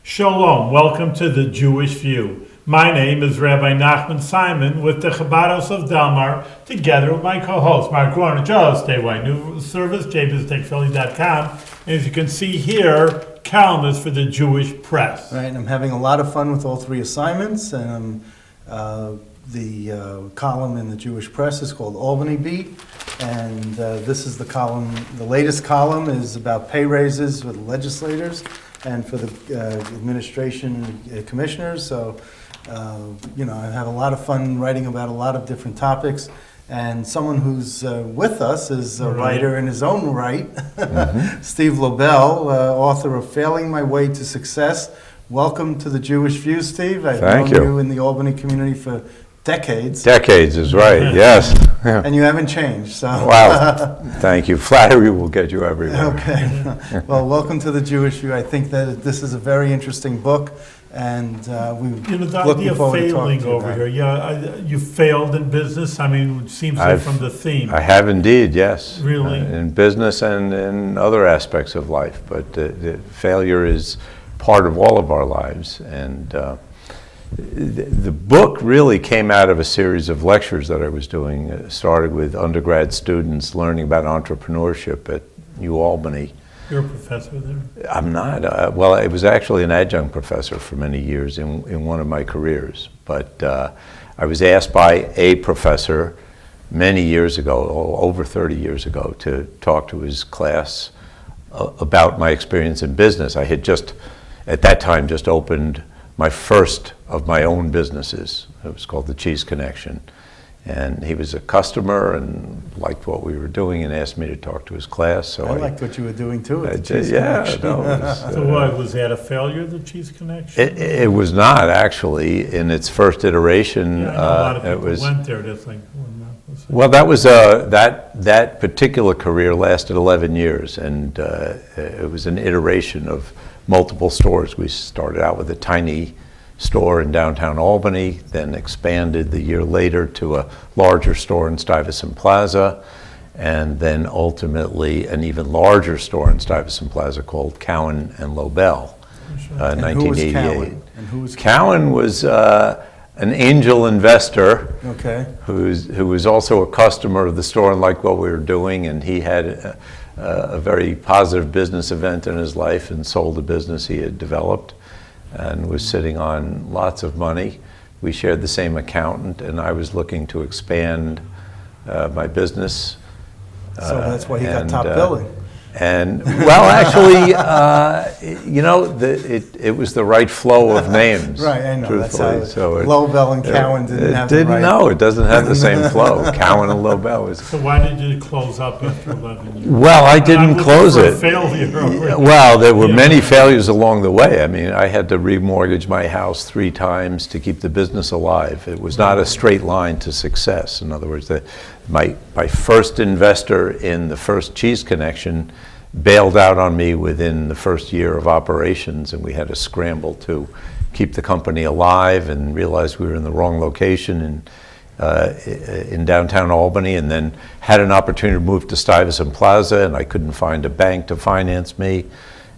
Shalom, welcome to the Jewish View. My name is Rabbi Nachman Simon with the Chabados of Delmar, together with my co-host, Mark Warner, Joe, statewide news service, jbiztechphilly.com. And as you can see here, columnist for the Jewish Press. Right, and I'm having a lot of fun with all three assignments. And the column in the Jewish Press is called Albany Beat. And this is the column, the latest column is about pay raises with legislators and for the administration commissioners. So, I have a lot of fun writing about a lot of different topics. And someone who's with us is a writer in his own right, Steve Lobel, author of Failing My Way to Success. Welcome to the Jewish View, Steve. I've known you in the Albany community for decades. Decades is right, yes. And you haven't changed. So. Wow, thank you. Flattery will get you everywhere. Okay. Well, welcome to the Jewish View. I think that this is a very interesting book, and we're looking forward to talking to you over here. Yeah, you failed in business. I mean, it seems like from the theme. I have indeed, yes. Really? In business and in other aspects of life, but the failure is part of all of our lives. And the book really came out of a series of lectures that I was doing. It started with undergrad students learning about entrepreneurship at UAlbany. You're a professor there? I'm not. Well, I was actually an adjunct professor for many years in one of my careers. But I was asked by a professor many years ago, over 30 years ago, to talk to his class about my experience in business. I had just, at that time, just opened my first of my own businesses. It was called the Cheese Connection. And he was a customer and liked what we were doing and asked me to talk to his class. So I liked what you were doing too at the Cheese Connection. So what, was that a failure, the Cheese Connection? It was not, actually. In its first iteration, a lot of people went there to think, well, that was that particular career lasted 11 years, and it was an iteration of multiple stores. We started out with a tiny store in downtown Albany, then expanded the year later to a larger store in Stuyvesant Plaza, and then ultimately an even larger store in Stuyvesant Plaza called Cowan and Lobel, 1988. And who was Cowan was an angel investor who was also a customer of the store and liked what we were doing, and he had a very positive business event in his life and sold a business he had developed and was sitting on lots of money. We shared the same accountant, and I was looking to expand my business. So that's why he got top billing. And well, actually, it was the right flow of names. Right, I know. Truthfully. That's how Lobel and Cowan didn't have the right. No, it doesn't have the same flow. Cowan and Lobel was. So why did you close up after 11 years? Well, I didn't close it. Failure. Well, there were many failures along the way. I mean, I had to remortgage my house 3 times to keep the business alive. It was not a straight line to success. In other words, my first investor in the first Cheese Connection bailed out on me within the first year of operations, and we had to scramble to keep the company alive and realized we were in the wrong location in downtown Albany, and then had an opportunity to move to Stuyvesant Plaza, and I couldn't find a bank to finance me,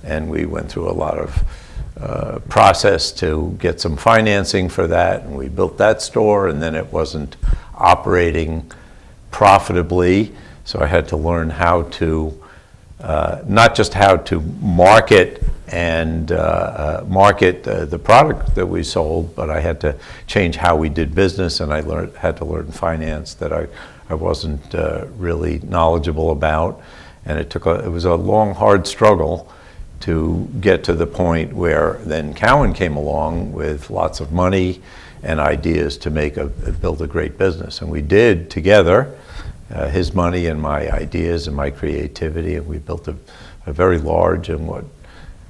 and we went through a lot of process to get some financing for that, and we built that store, and then it wasn't operating profitably, so I had to learn how to not just how to market and market the product that we sold, but I had to change how we did business, and I had to learn finance that I wasn't really knowledgeable about, and it was a long, hard struggle to get to the point where then Cowan came along with lots of money and ideas to build a great business, and we did together. His money and my ideas and my creativity, and we built a very large and what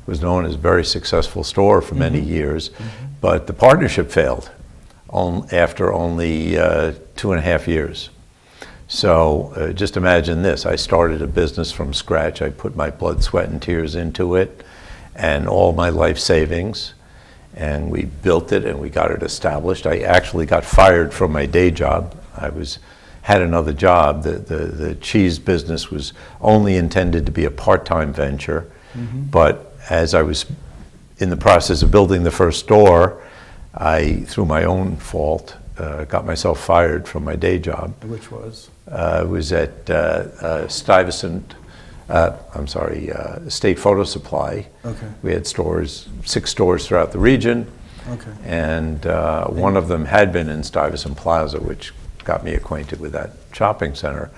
was known as very successful store for many years. But the partnership failed after only 2.5 years. So just imagine this. I started a business from scratch. I put my blood, sweat, and tears into it and all my life savings. And we built it and we got it established. I actually got fired from my day job. Had another job. The cheese business was only intended to be a part-time venture, but as I was in the process of building the first store, I, through my own fault, got myself fired from my day job. Which was? I was at Stuyvesant, State Photo Supply. Okay. We had stores, 6 stores throughout the region. Okay. And one of them had been in Stuyvesant Plaza, which got me acquainted with that shopping center.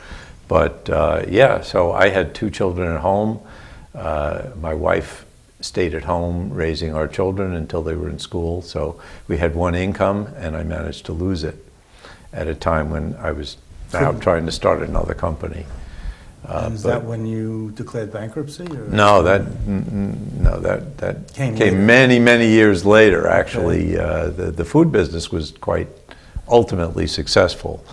But yeah, so I had 2 children at home. My wife stayed at home raising our children until they were in school. So we had one income, and I managed to lose it at a time when I was now trying to start another company. And is that when you declared bankruptcy? Or? No, that came many years later. Actually, the food business was quite ultimately successful,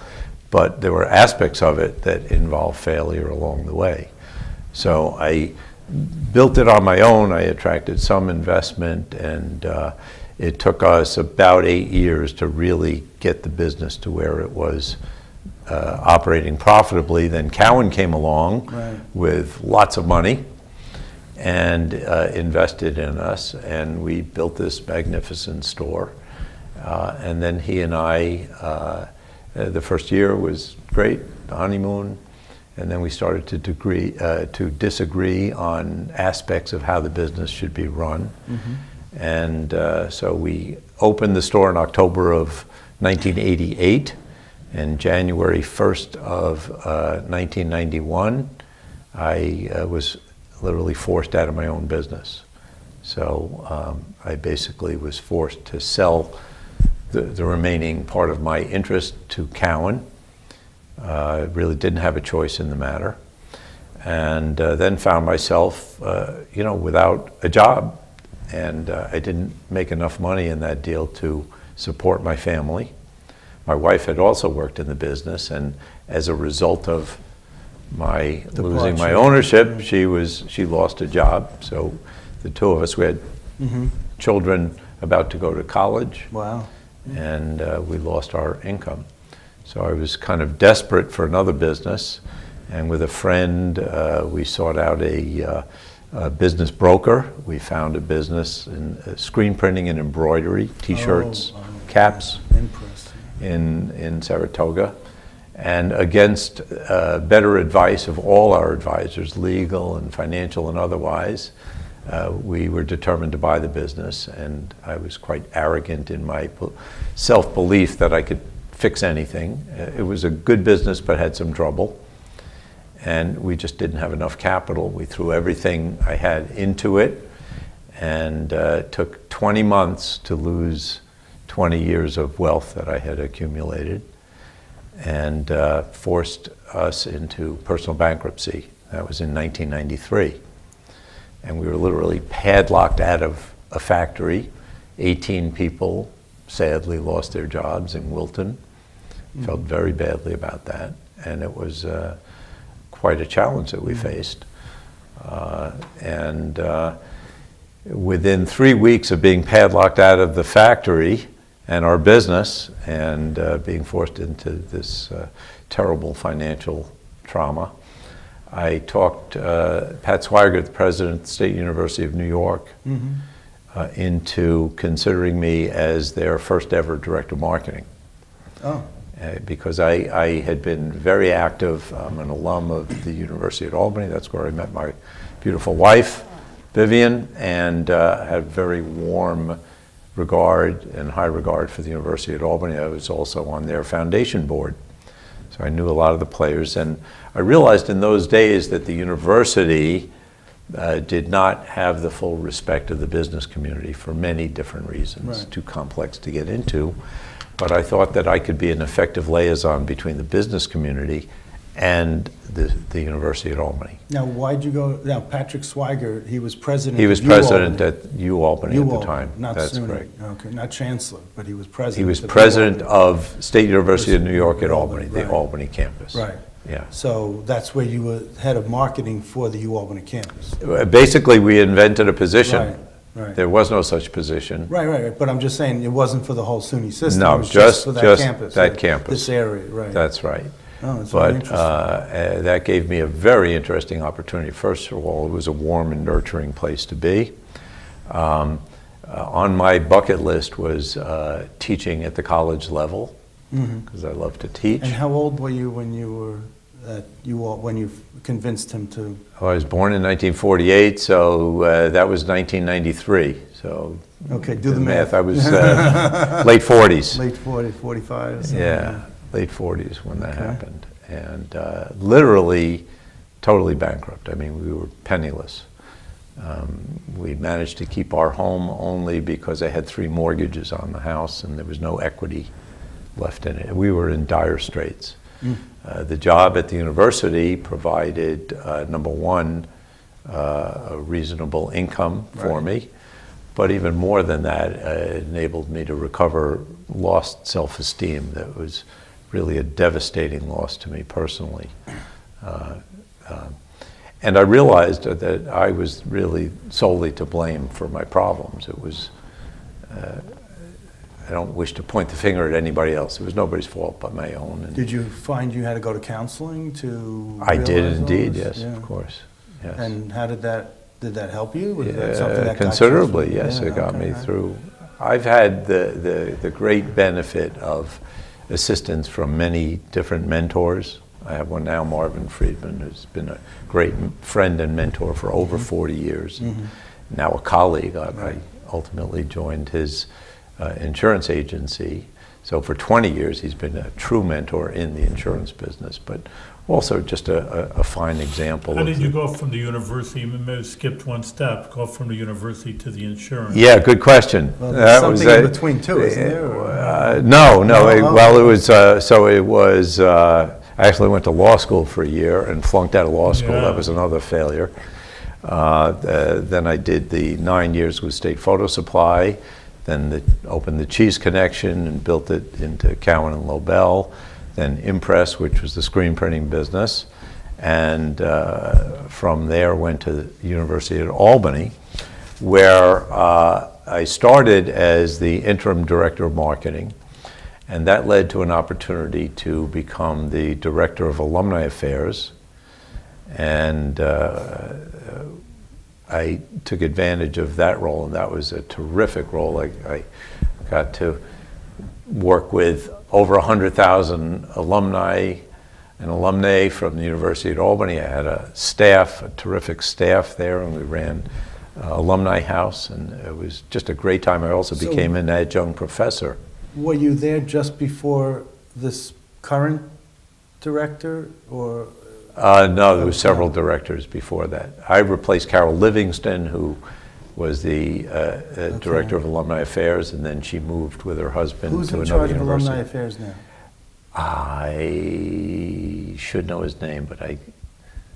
but there were aspects of it that involved failure along the way. So I built it on my own. I attracted some investment, and it took us about 8 years to really get the business to where it was operating profitably. Then Cowan came along with lots of money and invested in us, and we built this magnificent store. And then he and I, the first year was great, the honeymoon, and then we started to disagree on aspects of how the business should be run. And so we opened the store in October of 1988. And January 1st of 1991, I was literally forced out of my own business. So I basically was forced to sell the remaining part of my interest to Cowan. I really didn't have a choice in the matter. And then found myself, without a job. And I didn't make enough money in that deal to support my family. My wife had also worked in the business, and as a result of my losing my ownership, she lost a job. So the 2 of us, we had children about to go to college. Wow. And we lost our income. So I was kind of desperate for another business, and with a friend, we sought out a business broker. We found a business in screen printing and embroidery, T-shirts, caps. In Saratoga, and against better advice of all our advisors, legal and financial and otherwise, we were determined to buy the business, and I was quite arrogant in my self-belief that I could fix anything. It was a good business but had some trouble, and we just didn't have enough capital. We threw everything I had into it, and it took 20 months to lose 20 years of wealth that I had accumulated, and forced us into personal bankruptcy. That was in 1993. And we were literally padlocked out of a factory. 18 people sadly lost their jobs in Wilton. Felt very badly about that. And it was quite a challenge that we faced. Within 3 weeks of being padlocked out of the factory, and our business, and being forced into this terrible financial trauma, I talked Pat Swigert, the president of the State University of New York, into considering me as their first ever director of marketing. Oh. Because I had been very active. I'm an alum of the University at Albany. That's where I met my beautiful wife, Vivian, and had very warm regard and high regard for the University at Albany. I was also on their foundation board, so I knew a lot of the players. And I realized in those days that the university did not have the full respect of the business community for many different reasons, too complex to get into. But I thought that I could be an effective liaison between the business community and the University at Albany. Now, why'd you go? Now, Patrick Swigert, he was president. He was president at UAlbany at the time. That's correct. Okay, not chancellor, but he was president. He was president of State University of New York at Albany, the Albany campus. Right. Yeah. So that's where you were head of marketing for the UAlbany campus. Basically, we invented a position. Right. There was no such position. Right. But I'm just saying it wasn't for the whole SUNY system. No, it was just for that campus. That campus. This area, right. That's right. Oh, that's very interesting. That gave me a very interesting opportunity. First of all, it was a warm and nurturing place to be. On my bucket list was teaching at the college level, because I love to teach. And how old were you when you were when you convinced him to? I was born in 1948, so that was 1993. So okay, do the math. I was late 40s. Late 40, 45. Or something. Yeah, late 40s when that happened, and literally totally bankrupt. I mean, we were penniless. We managed to keep our home only because I had 3 mortgages on the house, and there was no equity left in it. We were in dire straits. The job at the university provided, number one, a reasonable income for me, but even more than that, it enabled me to recover lost self-esteem. That was really a devastating loss to me personally. And I realized that I was really solely to blame for my problems. It was, I don't wish to point the finger at anybody else. It was nobody's fault but my own. And did you find you had to go to counseling to? I did realize all indeed, this? yes, of course. Yes. And how did that help you? Was that something that considerably, got you yes, it got me okay. through. I've had the great benefit of assistance from many different mentors. I have one now, Marvin Friedman, who's been a great friend and mentor for over 40 years. Now a colleague. I ultimately joined his insurance agency. So for 20 years, he's been a true mentor in the insurance business, but also just a fine example. How did you go from the university, you may have skipped one step, go from the university to the insurance? Yeah, good question. Well, there's something in between too, isn't there? No. Well, it was, so it was, I actually went to law school for a year and flunked out of law school. Yeah. That was another failure. Then I did the 9 years with State Photo Supply, then opened the Cheese Connection and built it into Cowan and Lobel, then Impress, which was the screen printing business, and from there went to the University at Albany, where I started as the interim director of marketing, and that led to an opportunity to become the director of Alumni Affairs, and I took advantage of that role, and that was a terrific role. I got to work with over 100,000 alumni and alumnae from the University at Albany. I had a terrific staff there, and we ran Alumni House, and it was just a great time. I also became an adjunct professor. Were you there just before this current director, or? No, there were several directors before that. I replaced Carol Livingston, who was the director of Alumni Affairs, and then she moved with her husband Who's to in another charge of university. Alumni Affairs now? I should know his name, but I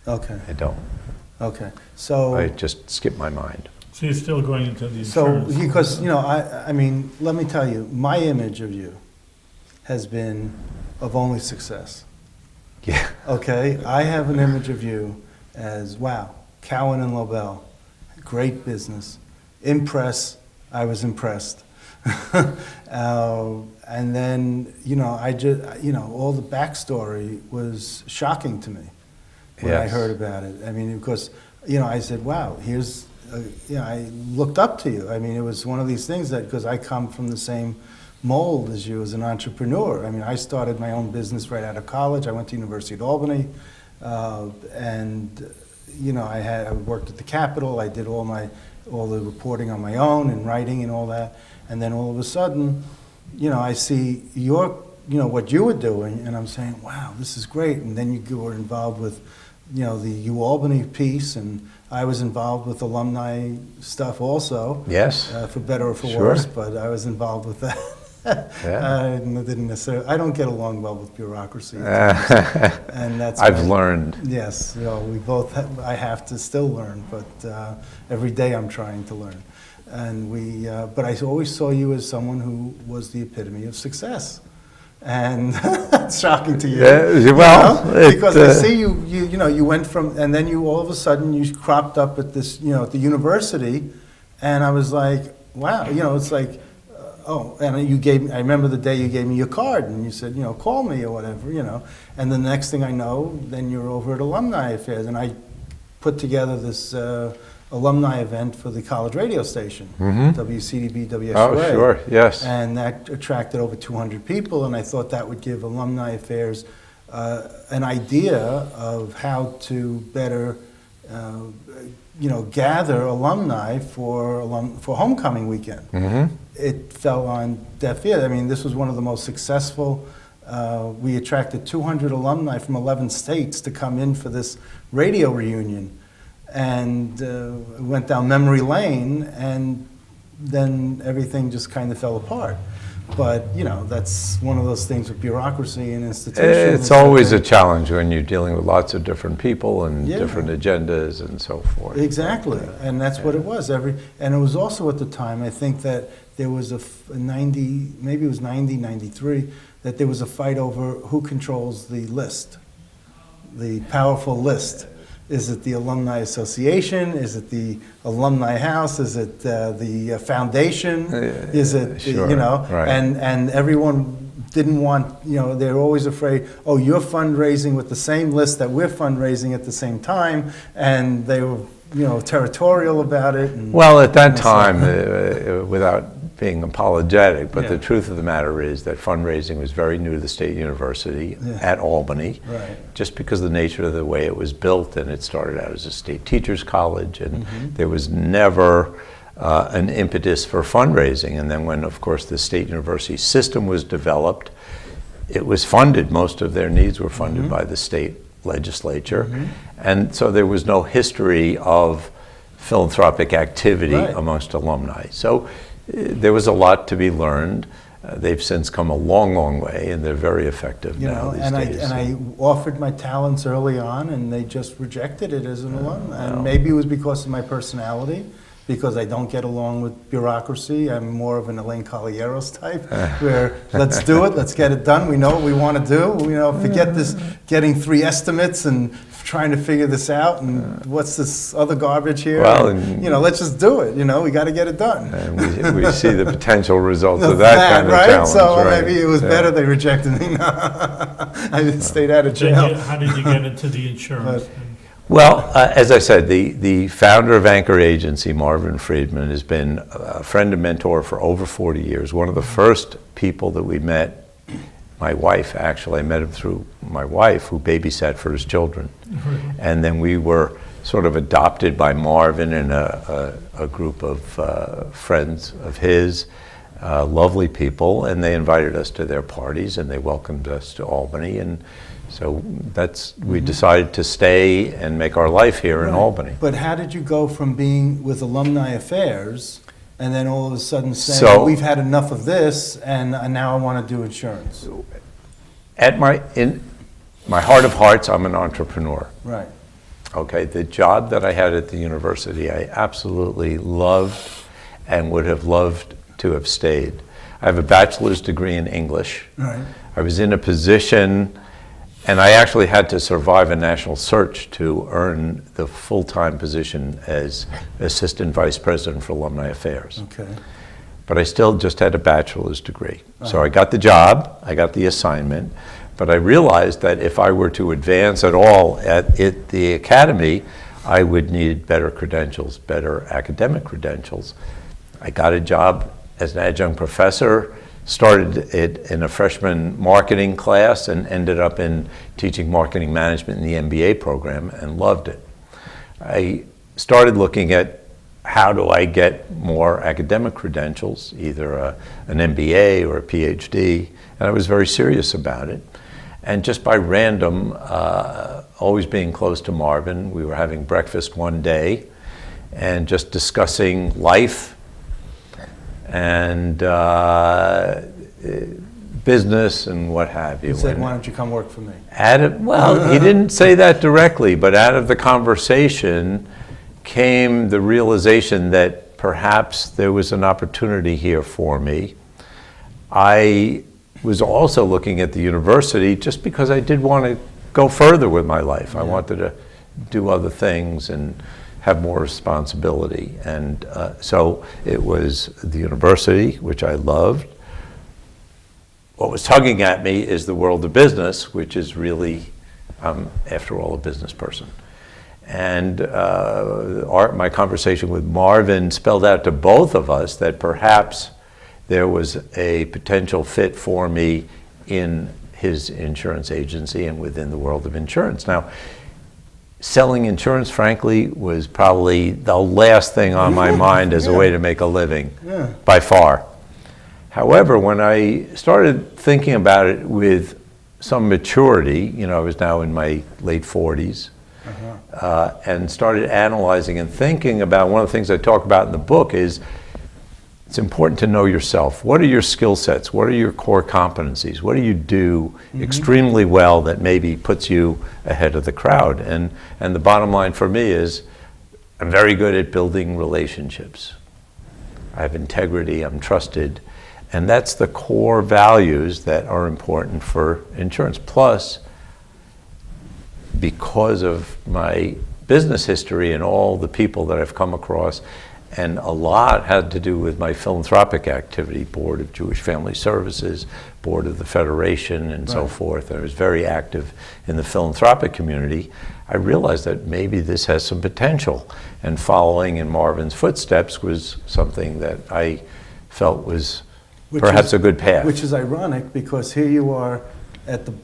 don't. Okay, so I just skipped my mind. So you're still going into the so insurance? because I mean, let me tell you, my image of you has been of only success. Yeah. Okay, I have an image of you as, wow, Cowan and Lobel, great business. Impress, I was impressed. And then, I just, all the backstory was shocking to me when I Yes. heard about it. I mean, because, I said, wow, here's, I looked up to you. I mean, it was one of these things that, because I come from the same mold as you as an entrepreneur. I mean, I started my own business right out of college. I went to University at Albany, and I worked at the Capitol. I did all the reporting on my own and writing and all that. And then all of a sudden, I see what you were doing, and I'm saying, wow, this is great. And then you were involved with, the UAlbany piece, and I was involved with alumni stuff also. Yes. For better or for Sure. worse, but I was involved with that. Yeah. I didn't necessarily. I don't get along well with bureaucracy, and that's. I've why- learned. Yes, we both. I have to still learn, but every day I'm trying to learn. And but I always saw you as someone who was the epitome of success, and it's shocking to you. Yeah, well, because I see you went from, and then you all of a sudden you cropped up at this, at the university, and I was like, wow, it's like. And I remember the day you gave me your card and you said, call me or whatever, and the next thing I know, then you're over at Alumni Affairs, and I put together this alumni event for the college radio station, WCDB, WSUA. Oh, sure, yes. And that attracted over 200 people, and I thought that would give Alumni Affairs an idea of how to better, gather alumni for homecoming weekend. It fell on deaf ears. I mean, this was one of the most successful. We attracted 200 alumni from 11 states to come in for this radio reunion, and went down memory lane, and then everything just kind of fell apart. But, that's one of those things with bureaucracy and institutions. It's always a challenge when you're dealing with lots of different people and different agendas and so forth. Exactly, and that's what it was. And it was also at the time, I think that there was a 90, maybe it was 90, 93, that there was a fight over who controls the list, the powerful list. Is it the Alumni Association? Is it the Alumni House? Is it the foundation? Is it, sure, right. And everyone didn't want, they're always afraid, oh, you're fundraising with the same list that we're fundraising at the same time, and they were, territorial about it. Well, at that time, without being apologetic, but the truth of the matter is that fundraising was very new to the State University at Albany, just because of the nature of the way it was built, and it started out as a state teachers college, and there was never an impetus for fundraising. And then when, of course, the State University system was developed, it was funded. Most of their needs were funded by the state legislature, and so there was no history of philanthropic activity amongst alumni. So there was a lot to be learned. They've since come a long, long way, and they're very effective now these days. I offered my talents early on, and they just rejected it as an alum. And maybe it was because of my personality, because I don't get along with bureaucracy. I'm more of an Elaine Caballeros type, where let's do it, let's get it done. We know what we want to do. Forget this getting 3 estimates and trying to figure this out, and what's this other garbage here? Well, let's just do it. We got to get it done. And we see the potential results of that kind of challenge. So maybe it was better they rejected me. I stayed out of jail. How did you get into the insurance? Well, as I said, the founder of Anchor Agency, Marvin Friedman, has been a friend and mentor for over 40 years. One of the first people that we met, my wife, actually, I met him through my wife, who babysat for his children. And then we were sort of adopted by Marvin and a group of friends of his, lovely people, and they invited us to their parties, and they welcomed us to Albany. And so we decided to stay and make our life here in Albany. But how did you go from being with Alumni Affairs and then all of a sudden saying, we've had enough of this, and now I want to do insurance? In my heart of hearts, I'm an entrepreneur. Right. Okay, the job that I had at the university, I absolutely loved and would have loved to have stayed. I have a bachelor's degree in English. Right. I was in a position, and I actually had to survive a national search to earn the full-time position as Assistant Vice President for Alumni Affairs. Okay. But I still just had a bachelor's degree. So I got the job, I got the assignment, but I realized that if I were to advance at all at the academy, I would need better credentials, better academic credentials. I got a job as an adjunct professor, started it in a freshman marketing class, and ended up in teaching marketing management in the MBA program, and loved it. I started looking at how do I get more academic credentials, either an MBA or a PhD, and I was very serious about it. And just by random, always being close to Marvin, we were having breakfast one day and just discussing life and business and what have you. He said, why don't you come work for me? Well, he didn't say that directly, but out of the conversation came the realization that perhaps there was an opportunity here for me. I was also looking at the university just because I did want to go further with my life. I wanted to do other things and have more responsibility. And so it was the university, which I loved. What was tugging at me is the world of business, which is really, after all, a business person. And my conversation with Marvin spelled out to both of us that perhaps there was a potential fit for me in his insurance agency and within the world of insurance. Now, selling insurance, frankly, was probably the last thing on my mind as a way to make a living, by far. However, when I started thinking about it with some maturity, I was now in my late 40s, and started analyzing and thinking about, one of the things I talk about in the book is it's important to know yourself. What are your skill sets? What are your core competencies? What do you do extremely well that maybe puts you ahead of the crowd? And the bottom line for me is I'm very good at building relationships. I have integrity, I'm trusted, and that's the core values that are important for insurance. Plus, because of my business history and all the people that I've come across, and a lot had to do with my philanthropic activity, Board of Jewish Family Services, Board of the Federation, and so forth. I was very active in the philanthropic community. I realized that maybe this has some potential, and following in Marvin's footsteps was something that I felt was perhaps a good path. Which is ironic, because here you are at the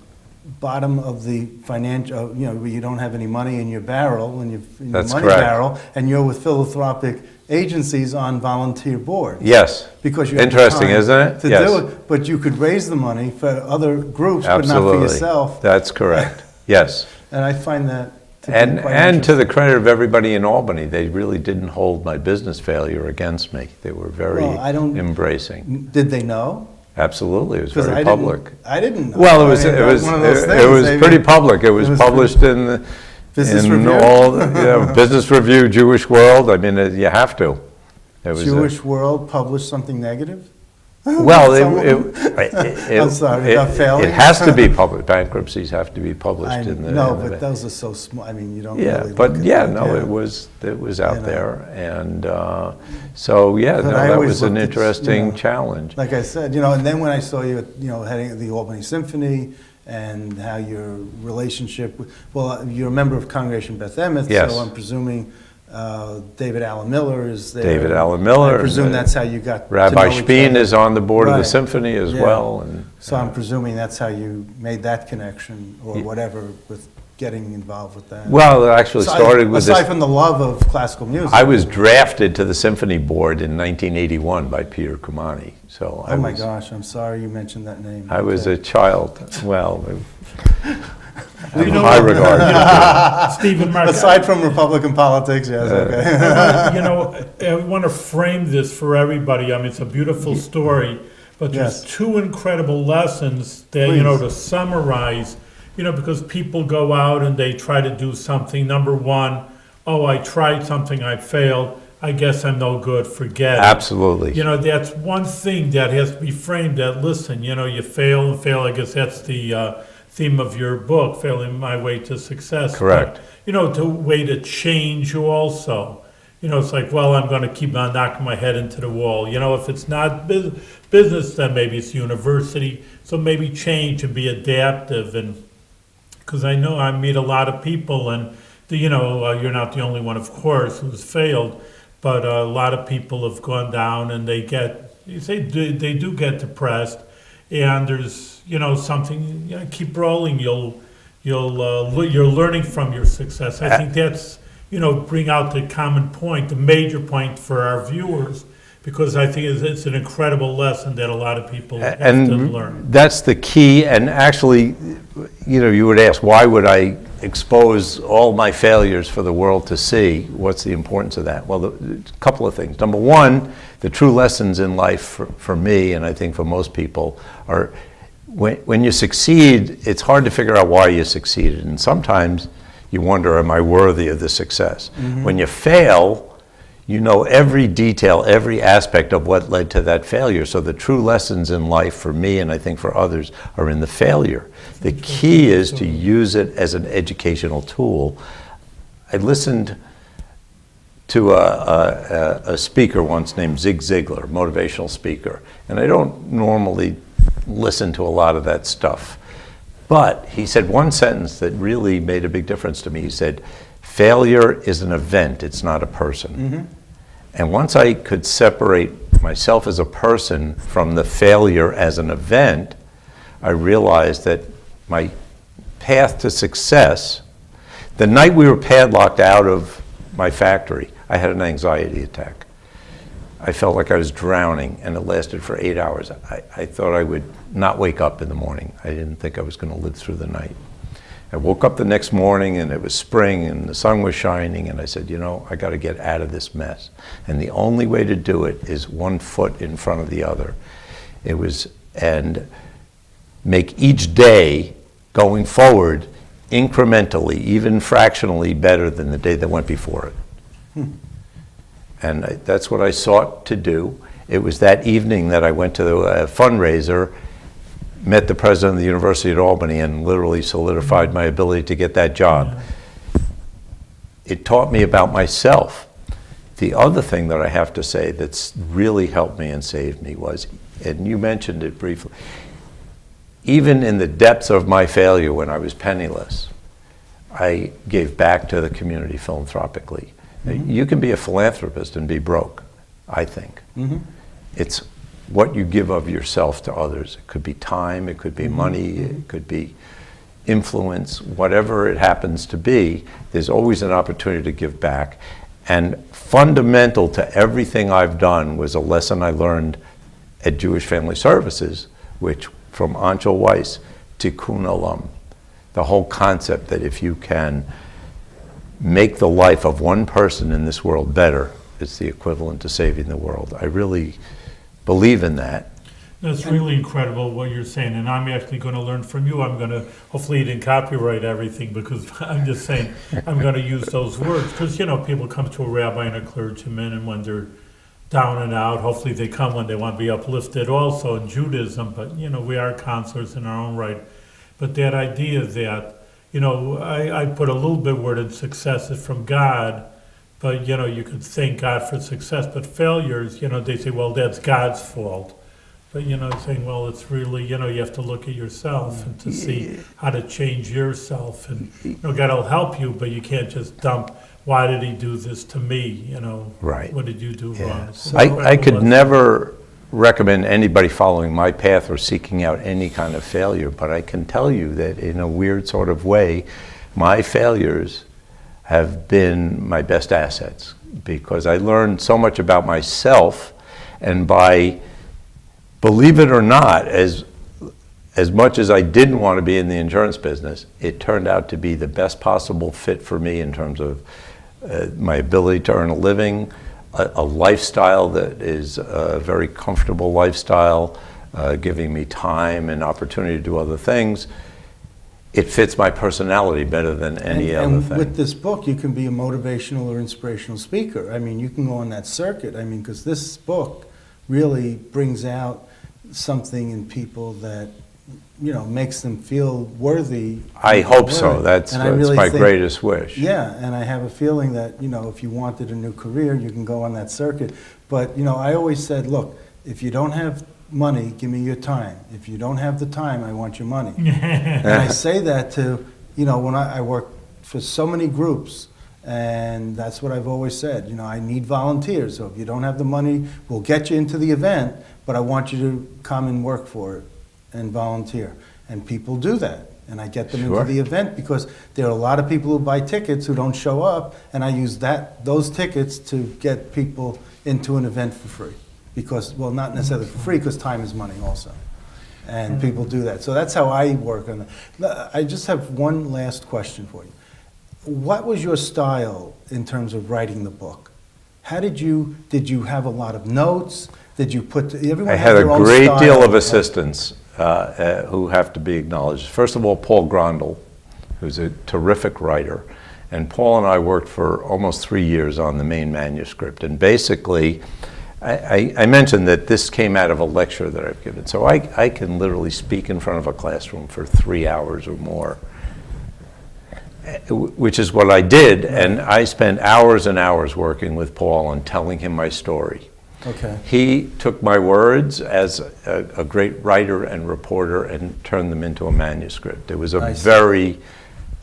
bottom of the financial, where you don't have any money in your barrel, in your That's money correct. barrel, and you're with philanthropic agencies on volunteer boards. Yes. Because you have Interesting, time isn't it? to Yes. do it, but you could raise the money for other groups, Absolutely. but not for yourself. That's correct. Yes. And I find that to be And quite to the interesting. credit of everybody in Albany, they really didn't hold my business failure against me. They were very Well, I don't- embracing. Did they know? Absolutely, it was 'Cause very public. I didn't know. Well, I mean, that's one of those things, it was maybe. pretty public. It was was published in the Business in Review? all Business Review, Jewish World. I mean, you have to. It was Jewish World published something negative? well, I'm sorry, about failing? It has to be published. Bankruptcies have to be published in the. No, in the- but those are so small. I mean, you don't Yeah, really but look at yeah, that, no, it was out You know. there, and so yeah, But no, I that always was an looked at, interesting challenge. Like I said, and then when I saw you, heading the Albany Symphony, and how your relationship, you're a member of Congregation Beth Emeth, Yes. so I'm presuming David Allen Miller is there. David Allen Miller. I presume that's how you got to Rabbi know each Speen other. is on the board of the Right. symphony as Yeah. well, and So I'm presuming that's how you made that connection, or whatever, with getting involved with that. well, it actually started with Aside this. from the love of classical music. I was drafted to the symphony board in 1981 by Peter Kumani. So Oh my gosh, I'm sorry you mentioned that name. I was Okay. a child. Well, You know high what? regard. Stephen Mark, Aside from Republican politics, yes, okay. I want to frame this for everybody. I mean, it's a beautiful story, but there's Yes. two incredible lessons that, Please. to summarize, because people go out and they try to do something. Number one, I tried something, I failed. I guess I'm no good, forget it. Absolutely. That's one thing that has to be framed that, listen, you fail and fail. I guess that's the theme of your book, Failing My Way to Success. Correct. But, to way to change you also. It's like, well, I'm going to keep on knocking my head into the wall. If it's not business, then maybe it's university. So maybe change and be adaptive. And because I know I meet a lot of people, and you're not the only one, of course, who's failed. But a lot of people have gone down, and they do get depressed, and there's something. Keep rolling. You're learning from your success. I think that's bring out the common point, the major point for our viewers, because I think it's an incredible lesson that a lot of people have to learn. And that's the key. And actually, you would ask, why would I expose all my failures for the world to see? What's the importance of that? Well, a couple of things. Number one, the true lessons in life for me, and I think for most people, are when you succeed, it's hard to figure out why you succeeded. And sometimes you wonder, am I worthy of the success? Mm-hmm. When you fail, you know every detail, every aspect of what led to that failure. So the true lessons in life for me, and I think for others, are in the failure. The key is to use it as an educational tool. I listened to a speaker once named Zig Ziglar, motivational speaker, and I don't normally listen to a lot of that stuff. But he said one sentence that really made a big difference to me. He said, Failure is an event, it's not a person. And once I could separate myself as a person from the failure as an event, I realized that my path to success, the night we were padlocked out of my factory, I had an anxiety attack. I felt like I was drowning, and it lasted for 8 hours. I thought I would not wake up in the morning. I didn't think I was going to live through the night. I woke up the next morning, and it was spring, and the sun was shining, and I said, you know, I got to get out of this mess. And the only way to do it is one foot in front of the other. And make each day going forward incrementally, even fractionally better than the day that went before it. And that's what I sought to do. It was that evening that I went to the fundraiser, met the president of the University at Albany, and literally solidified my ability to get that job. It taught me about myself. The other thing that I have to say that's really helped me and saved me was, and you mentioned it briefly, even in the depths of my failure when I was penniless, I gave back to the community philanthropically. You can be a philanthropist and be broke, I think. It's what you give of yourself to others. It could be time, it could be money, it could be influence, whatever it happens to be, there's always an opportunity to give back. And fundamental to everything I've done was a lesson I learned at Jewish Family Services, which from Anshel Weiss, Tikkun Olam. The whole concept that if you can make the life of one person in this world better, it's the equivalent to saving the world. I really believe in that. That's really incredible what you're saying, and I'm actually going to learn from you. I'm going to, hopefully you didn't copyright everything, because I'm just saying I'm going to use those words, because, you know, people come to a rabbi and a clergyman, and when they're down and out, hopefully they come when they want to be uplifted also in Judaism, but, you know, we are counselors in our own right. But that idea that, you know, I put a little bit word in success is from God, but, you know, you could thank God for success, but failures, you know, they say, well, that's God's fault. But, you know, saying, well, it's really, you know, you have to look at yourself and to see how to change yourself. And, you know, God will help you, but you can't just dump, why did he do this to me, you know? Right. What did you do wrong? So I could never recommend anybody following my path or seeking out any kind of failure, but I can tell you that in a weird sort of way, my failures have been my best assets, because I learned so much about myself, and by, believe it or not, as much as I didn't want to be in the insurance business, it turned out to be the best possible fit for me in terms of my ability to earn a living, a lifestyle that is a very comfortable lifestyle, giving me time and opportunity to do other things. It fits my personality better than any other thing. With this book, you can be a motivational or inspirational speaker. I mean, you can go on that circuit. I mean, because this book really brings out something in people that, you know, makes them feel worthy. I hope so. That's my greatest wish. Yeah, and I have a feeling that, you know, if you wanted a new career, you can go on that circuit. But, you know, I always said, look, if you don't have money, give me your time. If you don't have the time, I want your money. And I say that to, you know, when I work for so many groups, and that's what I've always said. You know, I need volunteers. So if you don't have the money, we'll get you into the event, but I want you to come and work for it and volunteer. And people do that. And I get them into the event, because there are a lot of people who buy tickets who don't show up, and I use those tickets to get people into an event for free. Because, well, not necessarily for free, because time is money also. And people do that. So that's how I work on it. I just have one last question for you. What was your style in terms of writing the book? How did you have a lot of notes? Did you put, everyone I had a their own great style. deal of assistants who have to be acknowledged. First of all, Paul Grondel, who's a terrific writer. And Paul and I worked for almost 3 years on the main manuscript. And basically, I mentioned that this came out of a lecture that I've given. So I can literally speak in front of a classroom for 3 hours or more, which is what I did. And I spent hours and hours working with Paul and telling him my story. Okay. He took my words as a great writer and reporter and turned them into a manuscript. It was a very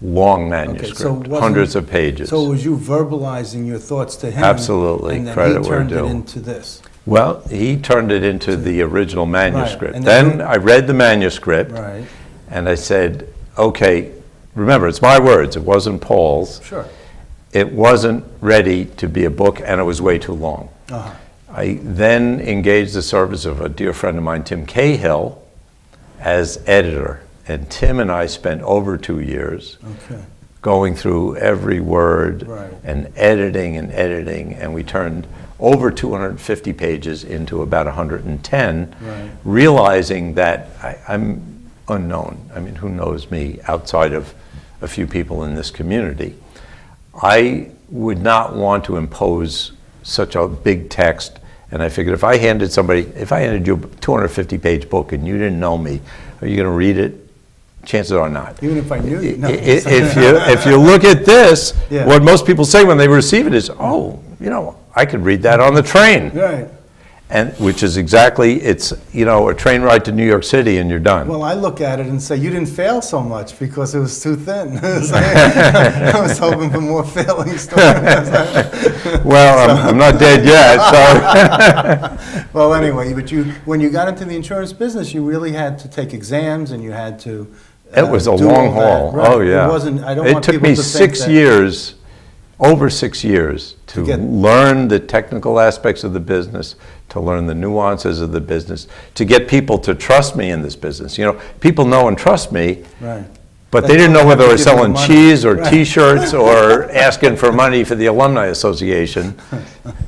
long Okay, manuscript, so it wasn't- hundreds of pages. So it was you verbalizing your thoughts to him? Absolutely, And then credit he where turned it due. into this? Well, he turned it into the original manuscript. and Then then- I read the manuscript, Right, and I said, okay, remember, it's my words, it wasn't Paul's. sure. It wasn't ready to be a book, and it was way too long. Uh-huh. I then engaged the service of a dear friend of mine, Tim Cahill, as editor. And Tim and I spent over 2 years Okay, going through every word Right. and editing, and we turned over 250 pages into about 110, Right. realizing that I'm unknown. I mean, who knows me outside of a few people in this community? I would not want to impose such a big text, and I figured if I handed you a 250-page book and you didn't know me, are you going to read it? Chances are not. even if I knew you? No. If you look at this, Yeah. what most people say when they receive it is, oh, I could read that on the train. Right. And which is exactly, it's, a train ride to New York City and you're done. Well, I look at it and say, you didn't fail so much because it was too thin. It's like, I was hoping for more failing stories. Well, I'm not dead yet, so. Well, anyway, but when you got into the insurance business, you really had to take exams and you had to It was a do long all that. haul. Right. Oh, yeah. It wasn't, I don't It want took people me to think 6 that- years, over 6 years, to get- learn the technical aspects of the business, to learn the nuances of the business, to get people to trust me in this business. People know and trust me, Right. but That's they didn't why know they whether I have was to give you selling money. cheese or Right. T-shirts or asking for money for the Alumni Association.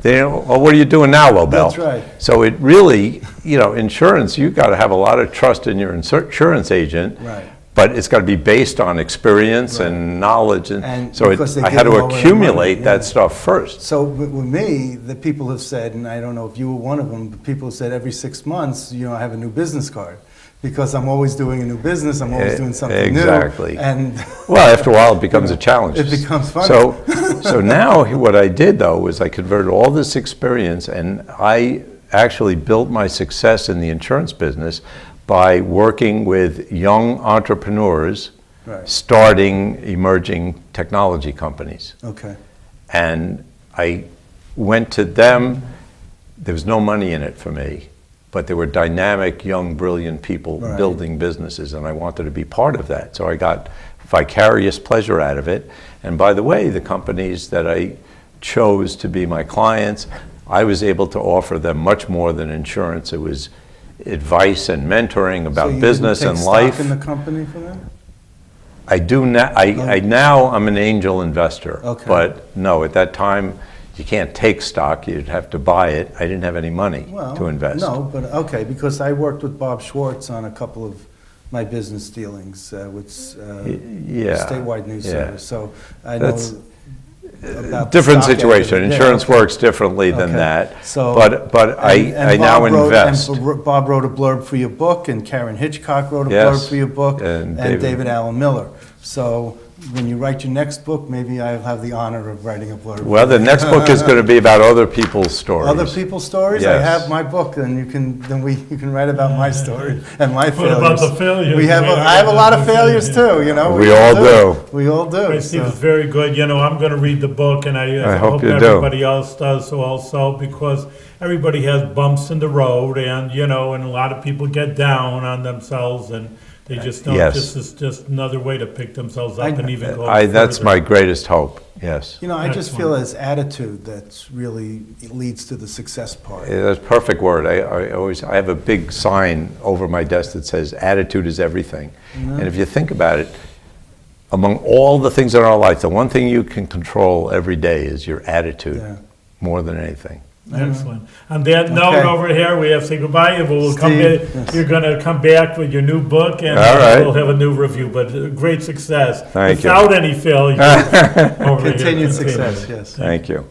They didn't, well, what are you doing now, Lobel? That's right. So it really, insurance, you've got to have a lot of trust in your insurance agent. Right. But it's got to be based on experience Right. and knowledge, And and so because they I give had to them all their accumulate money, that yeah. stuff first. So with me, the people have said, and I don't know if you were one of them, but people have said every 6 months, I have a new business card. Because I'm always doing a new business, I'm always doing something new. Exactly. And Well, after a while, it becomes a challenge. It becomes funny. So now what I did, though, was I converted all this experience, and I actually built my success in the insurance business by working with young entrepreneurs Right. starting emerging technology companies. Okay. And I went to them. There was no money in it for me, but there were dynamic, young, brilliant people Right. building businesses, and I wanted to be part of that. So I got vicarious pleasure out of it. And by the way, the companies that I chose to be my clients, I was able to offer them much more than insurance. It was advice and mentoring So about you business didn't and take life. stock in the company for them? I do now. I now I'm an angel investor. Okay. But no, at that time, you can't take stock. You'd have to buy it. I didn't have any money Well, to invest. no, but okay, because I worked with Bob Schwartz on a couple of my business dealings with Yeah. statewide news Yeah. service. So I know That's about the different stock situation. end of it. Yeah, Insurance okay. works differently than Okay. that. So- But I And now Bob wrote- invest. and Bob wrote a blurb for your book, and Karen Hitchcock wrote a Yes. blurb for your book, And and David- David Allen Miller. So when you write your next book, maybe I'll have the honor of writing a blurb. Well, the next book is going to be about other people's stories. Other people's stories? I Yes. have my book, and you can write about my story and my What failures. about the failures? I have a lot of failures too, We all do. We all do. Right, Steve, so. it's very good. I'm going to read the book, and I hope you do. everybody else does also, because everybody has bumps in the road, and and a lot of people get down on themselves, and they just don't. Yes. This is just another way to pick themselves up I- and even go. That's further. my greatest hope. Yes. I just feel Excellent. it's attitude that's really leads to the success part. That's a perfect word. I have a big sign over my desk that says attitude is everything. And if you think about it, among all the things in our life, the one thing you can control every day is your attitude, Yeah. more than anything. Excellent. On that note, Okay. over here, we have to say goodbye, and we'll come Steve, back. yes. You're going to come back with your new book, and All right. we'll have a new review. But great success Thank you. without any failure. Over here. Continued success, yes. Thank you.